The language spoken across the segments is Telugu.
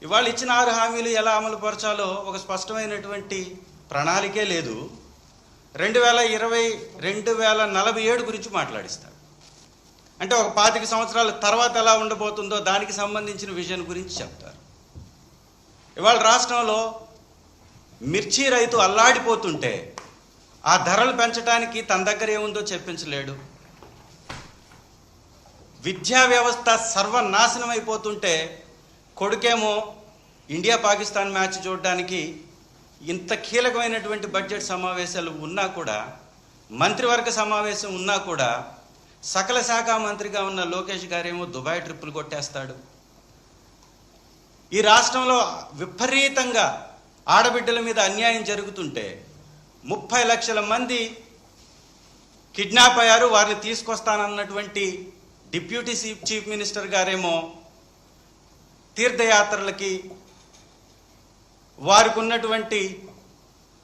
ఇవాళ ఇచ్చిన 6 హామీలు ఎలా అమలు పరచాలో ఒక స్పష్టమైనటువంటి ప్రణాళికే లేదు. 2020 2047 గురించి మాట్లాడిస్తారు. అంటే ఒక 25 సంవత్సరాల తర్వాత ఎలా ఉండబోతుందో దానికి సంబంధించిన విజన్ గురించి చెప్తారు. ఇవాళ రాష్ట్రంలో మిర్చి రైతు అల్లాడిపోతుంటే ఆ ధరలు పెంచడానికి తన దగ్గర ఏముందో చెప్పించలేడు. విద్యా వ్యవస్థ సర్వనాశనం అయిపోతుంటే కొడుకేమో ఇండియా పాకిస్తాన్ మ్యాచ్ చూడడానికి ఇంత కీలకమైనటువంటి బడ్జెట్ సమావేశాలు ఉన్నా కూడా, మంత్రివర్గ సమావేశం ఉన్నా కూడా సకల శాఖ మంత్రిగా ఉన్న లోకేష్ గారేమో దుబాయ్ ట్రిప్పులు కొట్టేస్తాడు. ఈ రాష్ట్రంలో విపరీతంగా ఆడబిడ్డల మీద అన్యాయం జరుగుతుంటే 30 లక్షల మంది కిడ్నాప్ అయ్యారు, వారిని తీసుకొస్తానన్నటువంటి డిప్యూటీ చీఫ్ మినిస్టర్ గారేమో తీర్థయాత్రలకి వారికి ఉన్నటువంటి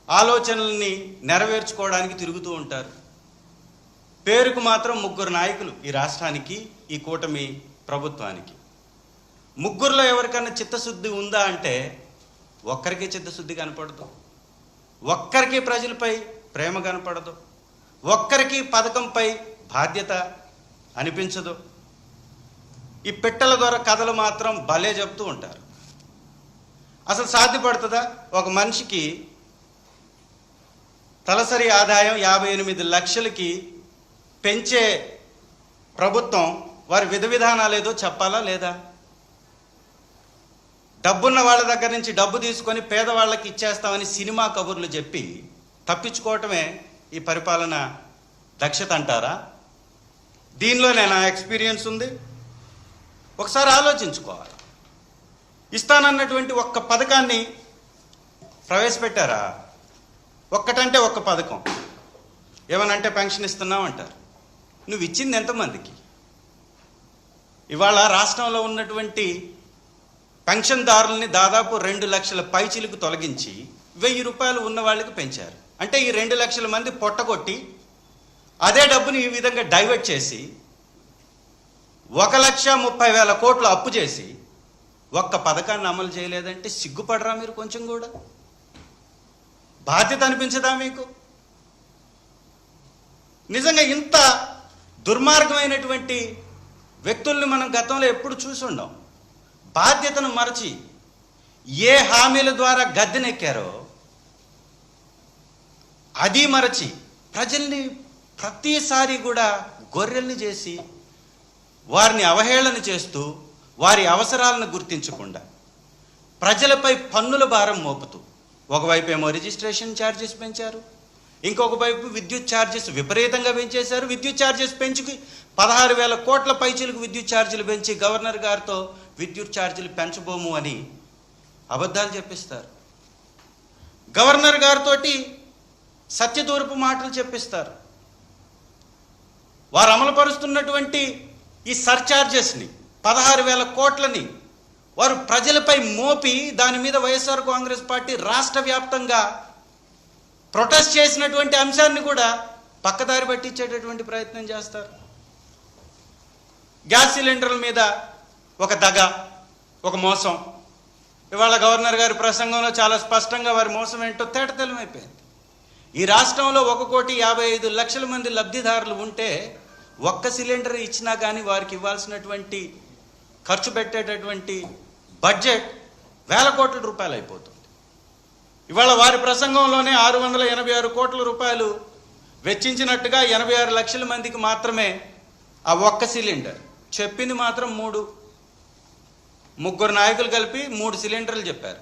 ఆలోచనల్ని నెరవేర్చుకోవడానికి తిరుగుతూ ఉంటారు. పేరుకు మాత్రం 3 నాయకులు ఈ రాష్ట్రానికి, ఈ కూటమి ప్రభుత్వానికి. 3లో ఎవరికన్నా చిత్తశుద్ధి ఉందా అంటే ఒక్కరికి చిత్తశుద్ధి కనపడదు, ఒక్కరికి ప్రజలపై ప్రేమ కనపడదు, ఒక్కరికి పథకంపై బాధ్యత అనిపించదు. ఈ పిట్టల ద్వారా కథలు మాత్రం భలే చెప్తూ ఉంటారు. అసలు సాధ్యపడుతుందా? ఒక మనిషికి తలసరి ఆదాయం 58 లక్షలకి పెంచే ప్రభుత్వం వారి విధానాలు ఏదో చెప్పాలా లేదా? డబ్బున్న వాళ్ళ దగ్గర నుంచి డబ్బు తీసుకొని పేదవాళ్ళకి ఇచ్చేస్తామని సినిమా కబుర్లు చెప్పి తప్పించుకోవటమే ఈ పరిపాలన దక్షత అంటారా? దీనిలోనే నా ఎక్స్పీరియన్స్ ఉంది. ఒకసారి ఆలోచించుకోవాలి. ఇస్తానన్నటువంటి ఒక్క పథకాన్ని ప్రవేశపెట్టారా? ఒక్కటంటే ఒక్క పథకం. ఏమనంటే పెన్షన్ ఇస్తున్నామంటారు. నువ్వు ఇచ్చింది ఎంతమందికి? ఇవాళ రాష్ట్రంలో ఉన్నటువంటి పెన్షన్దారుల్ని దాదాపు 2 లక్షల పైచిలకు తొలగించి 1000 రూపాయలు ఉన్న వాళ్ళకి పెంచారు. అంటే ఈ 2 లక్షల మంది పొట్టగొట్టి అదే డబ్బుని ఈ విధంగా డైవర్ట్ చేసి 1,30,000 కోట్లు అప్పు చేసి ఒక్క పథకాన్ని అమలు చేయలేదంటే సిగ్గుపడరా మీరు? కొంచెం కూడా బాధ్యత అనిపించదా మీకు? నిజంగా ఇంత దుర్మార్గమైనటువంటి వ్యక్తుల్ని మనం గతంలో ఎప్పుడు చూసి ఉండం. బాధ్యతను మరచి ఏ హామీల ద్వారా గద్దెనెక్కారో అది మరచి ప్రజల్ని ప్రతిసారి కూడా గొర్రెల్ని చేసి వారిని అవహేళన చేస్తూ వారి అవసరాలను గుర్తించకుండా ప్రజలపై పన్నుల భారం మోపుతూ ఒకవైపు ఏమో రిజిస్ట్రేషన్ ఛార్జెస్ పెంచారు, ఇంకొక వైపు విద్యుత్ ఛార్జెస్ విపరీతంగా పెంచేశారు. విద్యుత్ ఛార్జెస్ పెంచుకి 16,000 కోట్ల పైచీలకు విద్యుత్ ఛార్జీలు పెంచి గవర్నర్ గారితో విద్యుత్ ఛార్జీలు పెంచబోము అని అబద్ధాలు చెప్పిస్తారు. గవర్నర్ గారితోటి సత్యదూరపు మాటలు చెప్పిస్తారు. వారు అమలుపరుస్తున్నటువంటి ఈ సర్ఛార్జెస్ని 16,000 కోట్లని వారు ప్రజలపై మోపి దాని మీద వైఎస్ఆర్ కాంగ్రెస్ పార్టీ రాష్ట్ర వ్యాప్తంగా ప్రొటెస్ట్ చేసినటువంటి అంశాన్ని కూడా పక్కదారి పట్టించేటటువంటి ప్రయత్నం చేస్తారు. గ్యాస్ సిలిండర్ల మీద ఒక దగ, ఒక మోసం. ఇవాళ గవర్నర్ గారి ప్రసంగంలో చాలా స్పష్టంగా వారి మోసం ఏంటో తేటతెల్లమైపోయింది. ఈ రాష్ట్రంలో 1,55,00,000 మంది లబ్ధిదారులు ఉంటే ఒక్క సిలిండర్ ఇచ్చినా కానీ వారికి ఇవ్వాల్సినటువంటి ఖర్చు పెట్టేటటువంటి బడ్జెట్ 1,000 కోట్ల రూపాయలు అయిపోతుంది. ఇవాళ వారి ప్రసంగంలోనే 686 కోట్ల రూపాయలు వెచ్చించినట్టుగా 86 లక్షల మందికి మాత్రమే ఆ ఒక్క సిలిండర్. చెప్పింది మాత్రం 3 నాయకులు కలిపి 3 సిలిండర్లు చెప్పారు.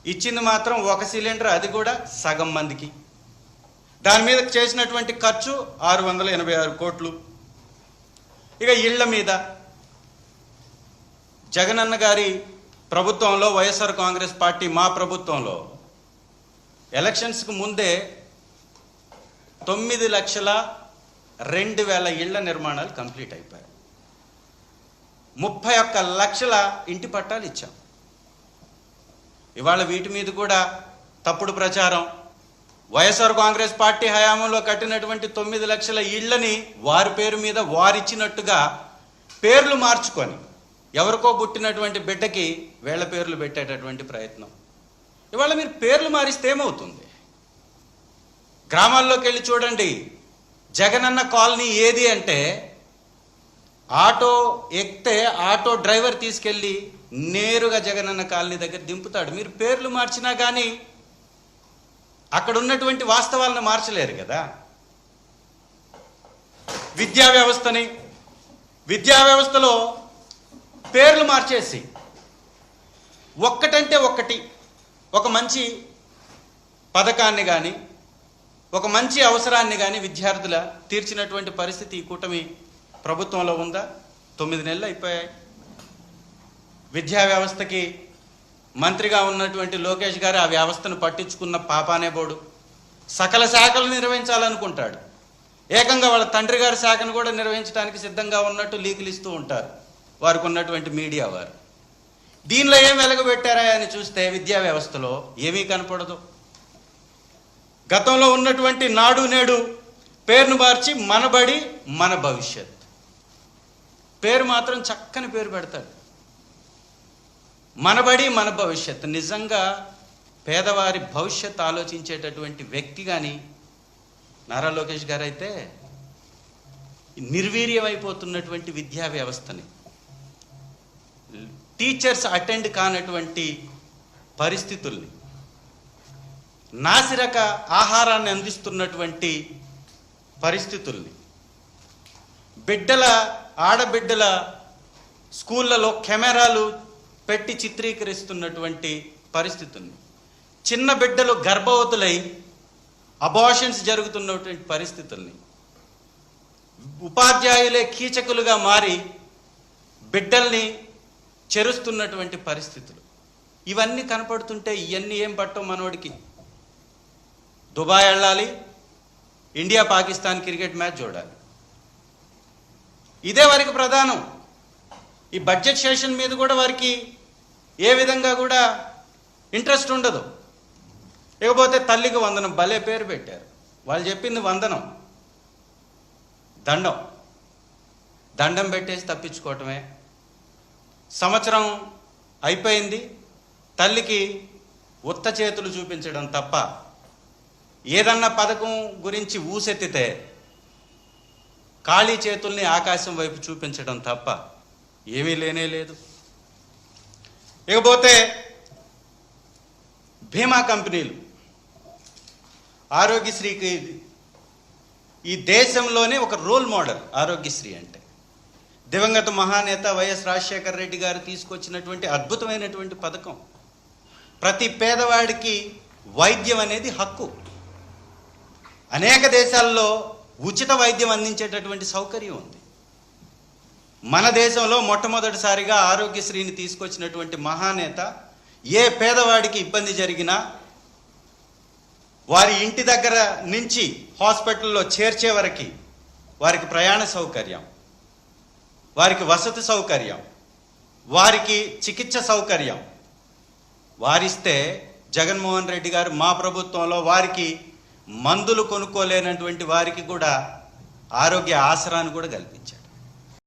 ఇచ్చింది మాత్రం ఒక సిలిండర్, అది కూడా సగం మందికి. దాని మీద చేసినటువంటి ఖర్చు 686 కోట్లు. ఇక ఇళ్ల మీద జగనన్న గారి ప్రభుత్వంలో, వైఎస్ఆర్ కాంగ్రెస్ పార్టీ మా ప్రభుత్వంలో ఎలక్షన్స్కి ముందే 9,02,000 ఇళ్ల నిర్మాణాలు కంప్లీట్ అయిపోయాయి. 31 లక్షల ఇంటి పట్టాలు ఇచ్చాం. ఇవాళ వీటి మీద కూడా తప్పుడు ప్రచారం. వైఎస్ఆర్ కాంగ్రెస్ పార్టీ హయాంలో కట్టినటువంటి 9 లక్షల ఇళ్లని వారి పేరు మీద వారిచ్చినట్టుగా పేర్లు మార్చుకొని ఎవరికో పుట్టినటువంటి బిడ్డకి వీళ్ళ పేర్లు పెట్టేటటువంటి ప్రయత్నం. ఇవాళ మీరు పేర్లు మారిస్తే ఏమవుతుంది? గ్రామాల్లోకి వెళ్ళి చూడండి, జగనన్న కాలనీ ఏది అంటే ఆటో ఎక్కితే ఆటో డ్రైవర్ తీసుకెళ్ళి నేరుగా జగనన్న కాలనీ దగ్గర దింపుతాడు. మీరు పేర్లు మార్చినా కానీ అక్కడ ఉన్నటువంటి వాస్తవాలను మార్చలేరు కదా. విద్యా వ్యవస్థలో పేర్లు మార్చేసి ఒక్కటంటే ఒక్కటి ఒక మంచి పథకాన్ని కానీ ఒక మంచి అవసరాన్ని కానీ విద్యార్థుల తీర్చినటువంటి పరిస్థితి ఈ కూటమి ప్రభుత్వంలో ఉందా? 9 నెలలు అయిపోయాయి. విద్యా వ్యవస్థకి మంత్రిగా ఉన్నటువంటి లోకేష్ గారు ఆ వ్యవస్థను పట్టించుకున్న పాపానే బోడు. సకల శాఖలు నిర్వహించాలనుకుంటాడు. ఏకంగా వాళ్ళ తండ్రి గారి శాఖను కూడా నిర్వహించడానికి సిద్ధంగా ఉన్నట్టు లీకులు ఇస్తూ ఉంటారు వారికి ఉన్నటువంటి మీడియా వారు. దీనిలో ఏం వెలగబెట్టారా అని చూస్తే విద్యా వ్యవస్థలో ఏమీ కనపడదు. గతంలో ఉన్నటువంటి నాడు నేడు పేరును మార్చి మనబడి మన భవిష్యత్ పేరు మాత్రం చక్కని పేరు పెడతాడు. మనబడి మన భవిష్యత్. నిజంగా పేదవారి భవిష్యత్ ఆలోచించేటటువంటి వ్యక్తి కానీ నారా లోకేష్ గారు అయితే నిర్వీర్యమైపోతున్నటువంటి విద్యా వ్యవస్థని, టీచర్స్ అటెండ్ కానటువంటి పరిస్థితుల్ని, నాసిరక ఆహారాన్ని అందిస్తున్నటువంటి పరిస్థితుల్ని, ఆడబిడ్డల స్కూళ్ళలో కెమెరాలు పెట్టి చిత్రీకరిస్తున్నటువంటి పరిస్థితుల్ని, చిన్న బిడ్డలు గర్భవతులై అబార్షన్స్ జరుగుతున్నటువంటి పరిస్థితుల్ని, ఉపాధ్యాయులే కీచకులుగా మారి బిడ్డల్ని చెరుస్తున్నటువంటి పరిస్థితులు ఇవన్నీ కనపడుతుంటే ఇవన్నీ ఏం పట్టం మనోడికి? దుబాయ్ వెళ్ళాలి, ఇండియా పాకిస్తాన్ క్రికెట్ మ్యాచ్ చూడాలి. ఇదే వారికి ప్రధానం. ఈ బడ్జెట్ సెషన్ మీద కూడా వారికి ఏ విధంగా కూడా ఇంట్రెస్ట్ ఉండదు. ఇకపోతే తల్లికి వందనం భలే పేరు పెట్టారు. వాళ్ళు చెప్పింది వందనం, దండం పెట్టేసి తప్పించుకోవటమే. సంవత్సరం అయిపోయింది, తల్లికి ఉత్త చేతులు చూపించడం తప్ప ఏదన్నా పథకం గురించి ఊసెత్తితే ఖాళీ చేతుల్ని ఆకాశం వైపు చూపించడం తప్ప ఏమీ లేనే లేదు. ఇకపోతే బీమా కంపెనీలు, ఆరోగ్యశ్రీకి ఈ దేశంలోనే ఒక రోల్ మోడల్ ఆరోగ్యశ్రీ అంటే. దివంగత మహానేత వైఎస్ రాజశేఖర రెడ్డి గారు తీసుకొచ్చినటువంటి అద్భుతమైనటువంటి పథకం. ప్రతి పేదవాడికి వైద్యం అనేది హక్కు. అనేక దేశాల్లో ఉచిత వైద్యం అందించేటటువంటి సౌకర్యం ఉంది. మన దేశంలో మొట్టమొదటిసారిగా ఆరోగ్యశ్రీని తీసుకొచ్చినటువంటి మహానేత ఏ పేదవాడికి ఇబ్బంది జరిగినా వారి ఇంటి దగ్గర నుంచి హాస్పిటల్లో చేర్చే వరకు వారికి ప్రయాణ సౌకర్యం, వారికి వసతి సౌకర్యం, వారికి చికిత్స సౌకర్యం వారిస్తే జగన్మోహన్ రెడ్డి గారు మా ప్రభుత్వంలో వారికి మందులు కొనుక్కోలేనటువంటి వారికి కూడా ఆరోగ్య ఆసరాన్ని కూడా కల్పించారు.